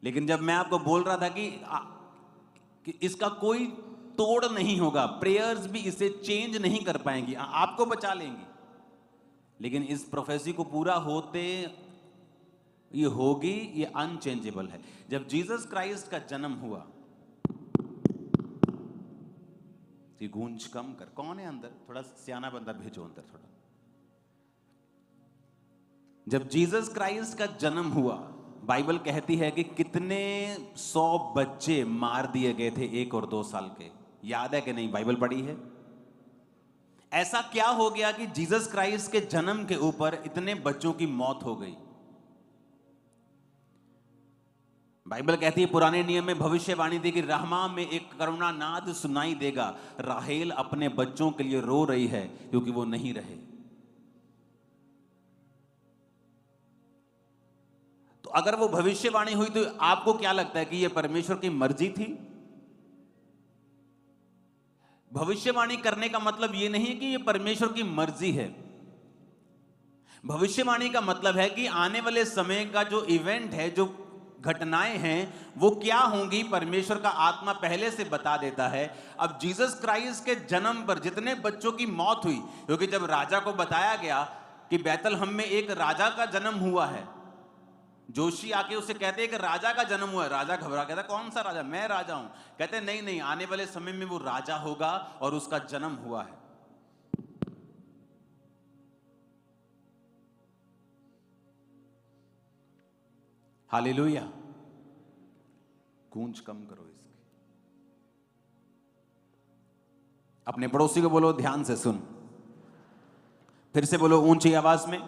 लेकिन जब मैं आपको बोल रहा था कि इसका कोई तोड़ नहीं होगा, प्रेयर्स भी इसे चेंज नहीं कर पाएंगी, आपको बचा लेंगी, लेकिन इस प्रोफेसी को पूरा होते ये होगी, ये अनचेंजेबल है। जब जीसस क्राइस्ट का जन्म हुआ, ये गूंज कम कर, कौन है अंदर? थोड़ा सियाना बंदा भेजो अंदर थोड़ा। जब जीसस क्राइस्ट का जन्म हुआ, बाइबल कहती है कि कितने 100 बच्चे मार दिए गए थे 1 और 2 साल के। याद है कि नहीं? बाइबल पढ़ी है। ऐसा क्या हो गया कि जीसस क्राइस्ट के जन्म के ऊपर इतने बच्चों की मौत हो गई? बाइबल कहती है पुराने नियम में भविष्यवाणी थी कि रहमा में एक करुणानाद सुनाई देगा, राहेल अपने बच्चों के लिए रो रही है क्योंकि वो नहीं रहे। तो अगर वो भविष्यवाणी हुई तो आपको क्या लगता है कि ये परमेश्वर की मर्जी थी? भविष्यवाणी करने का मतलब ये नहीं है कि ये परमेश्वर की मर्जी है। भविष्यवाणी का मतलब है कि आने वाले समय का जो इवेंट है, जो घटनाएं हैं, वो क्या होंगी, परमेश्वर का आत्मा पहले से बता देता है। अब जीसस क्राइस्ट के जन्म पर जितने बच्चों की मौत हुई, क्योंकि जब राजा को बताया गया कि बैतलहम में एक राजा का जन्म हुआ है, जोशी आके उसे कहते हैं कि राजा का जन्म हुआ है। राजा घबरा, कहता कौन सा राजा? मैं राजा हूं। कहते नहीं नहीं, आने वाले समय में वो राजा होगा और उसका जन्म हुआ है। हालेलुया। गूंज कम करो इसकी। अपने पड़ोसी को बोलो ध्यान से सुन। फिर से बोलो ऊंची आवाज में।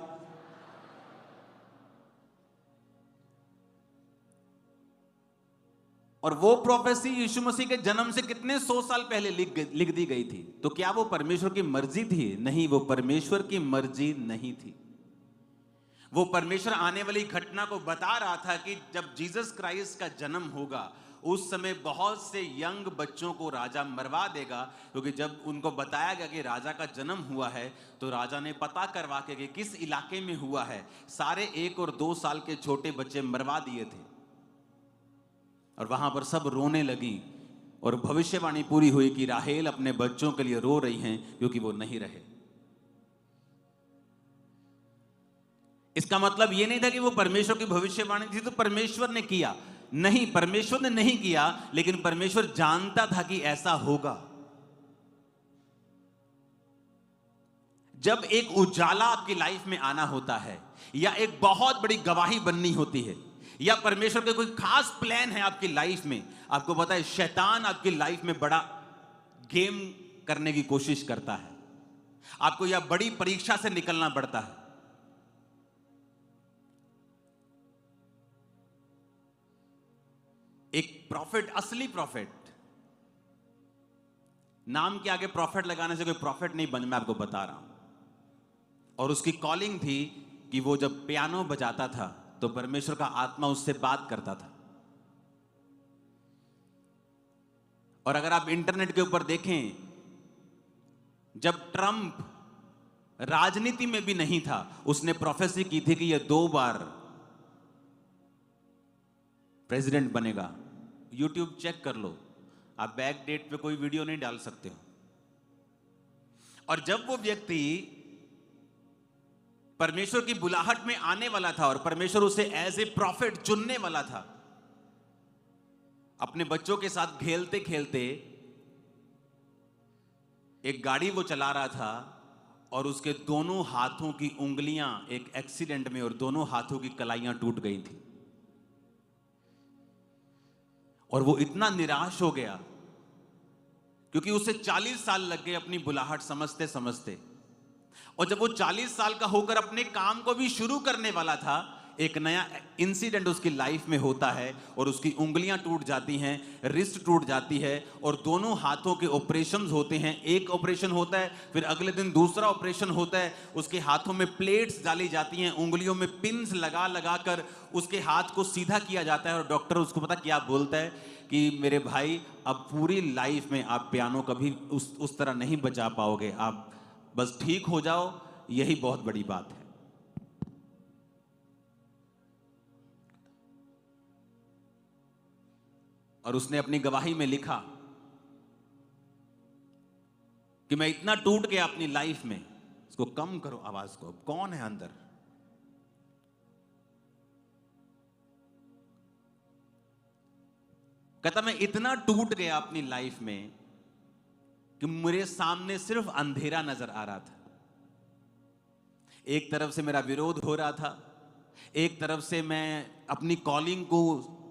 और वो प्रोफेसी यीशु मसीह के जन्म से कितने 100 साल पहले लिख दी गई थी। तो क्या वो परमेश्वर की मर्जी थी? नहीं, वो परमेश्वर की मर्जी नहीं थी। वो परमेश्वर आने वाली घटना को बता रहा था कि जब जीसस क्राइस्ट का जन्म होगा, उस समय बहुत से यंग बच्चों को राजा मरवा देगा। क्योंकि जब उनको बताया गया कि राजा का जन्म हुआ है, तो राजा ने पता करवा के कि किस इलाके में हुआ है, सारे 1 और 2 साल के छोटे बच्चे मरवा दिए थे। और वहां पर सब रोने लगी और भविष्यवाणी पूरी हुई कि राहेल अपने बच्चों के लिए रो रही हैं क्योंकि वो नहीं रहे। इसका मतलब यह नहीं था कि वो परमेश्वर की भविष्यवाणी थी तो परमेश्वर ने किया। नहीं, परमेश्वर ने नहीं किया, लेकिन परमेश्वर जानता था कि ऐसा होगा। जब एक उजाला आपकी लाइफ में आना होता है, या एक बहुत बड़ी गवाही बननी होती है, या परमेश्वर के कोई खास प्लान है आपकी लाइफ में, आपको पता है शैतान आपकी लाइफ में बड़ा गेम करने की कोशिश करता है। आपको यह बड़ी परीक्षा से निकलना पड़ता है। एक प्रॉफिट, असली प्रॉफिट, नाम के आगे प्रॉफिट लगाने से कोई प्रॉफिट नहीं बन, मैं आपको बता रहा हूं। और उसकी कॉलिंग थी कि वो जब पियानो बजाता था तो परमेश्वर का आत्मा उससे बात करता था। और अगर आप इंटरनेट के ऊपर देखें, जब ट्रंप राजनीति में भी नहीं था, उसने प्रोफेसी की थी कि यह 2 बार प्रेसिडेंट बनेगा। यूट्यूब चेक कर लो, आप बैक डेट पे कोई वीडियो नहीं डाल सकते हो। और जब वो व्यक्ति परमेश्वर की बुलाहट में आने वाला था और परमेश्वर उसे एज ए प्रॉफिट चुनने वाला था, अपने बच्चों के साथ खेलते खेलते एक गाड़ी वो चला रहा था और उसके दोनों हाथों की उंगलियां एक एक्सीडेंट में और दोनों हाथों की कलाइयां टूट गई थी। और वो इतना निराश हो गया क्योंकि उसे 40 साल लग गए अपनी बुलाहट समझते समझते। और जब वो 40 साल का होकर अपने काम को भी शुरू करने वाला था, एक नया इंसिडेंट उसकी लाइफ में होता है और उसकी उंगलियां टूट जाती हैं, रिस्ट टूट जाती है और दोनों हाथों के ऑपरेशंस होते हैं। एक ऑपरेशन होता है, फिर अगले दिन दूसरा ऑपरेशन होता है। उसके हाथों में प्लेट्स डाली जाती हैं, उंगलियों में पिन्स लगा लगा कर उसके हाथ को सीधा किया जाता है। और डॉक्टर उसको पता क्या बोलता है कि मेरे भाई, अब पूरी लाइफ में आप पियानो कभी उस तरह नहीं बजा पाओगे, आप बस ठीक हो जाओ, यही बहुत बड़ी बात है। और उसने अपनी गवाही में लिखा कि मैं इतना टूट गया अपनी लाइफ में। इसको कम करो आवाज को। कौन है अंदर? कहता मैं इतना टूट गया अपनी लाइफ में कि मेरे सामने सिर्फ अंधेरा नजर आ रहा था। एक तरफ से मेरा विरोध हो रहा था, एक तरफ से मैं अपनी कॉलिंग को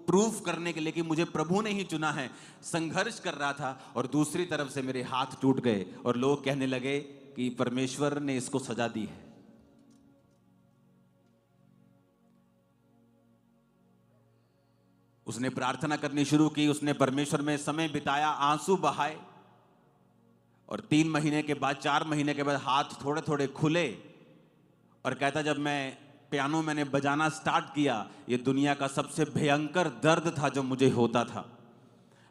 प्रूफ करने के लिए कि मुझे प्रभु ने ही चुना है संघर्ष कर रहा था, और दूसरी तरफ से मेरे हाथ टूट गए और लोग कहने लगे कि परमेश्वर ने इसको सजा दी है। उसने प्रार्थना करनी शुरू की, उसने परमेश्वर में समय बिताया, आंसू बहाए, और 3 महीने के बाद 4 महीने के बाद हाथ थोड़े थोड़े खुले। और कहता जब मैं पियानो मैंने बजाना स्टार्ट किया, ये दुनिया का सबसे भयंकर दर्द था जो मुझे होता था,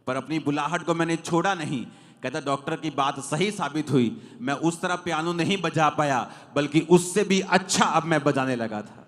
पर अपनी बुलाहट को मैंने छोड़ा नहीं। कहता डॉक्टर की बात सही साबित हुई, मैं उस तरह पियानो नहीं बजा पाया, बल्कि उससे भी अच्छा अब मैं बजाने लगा था।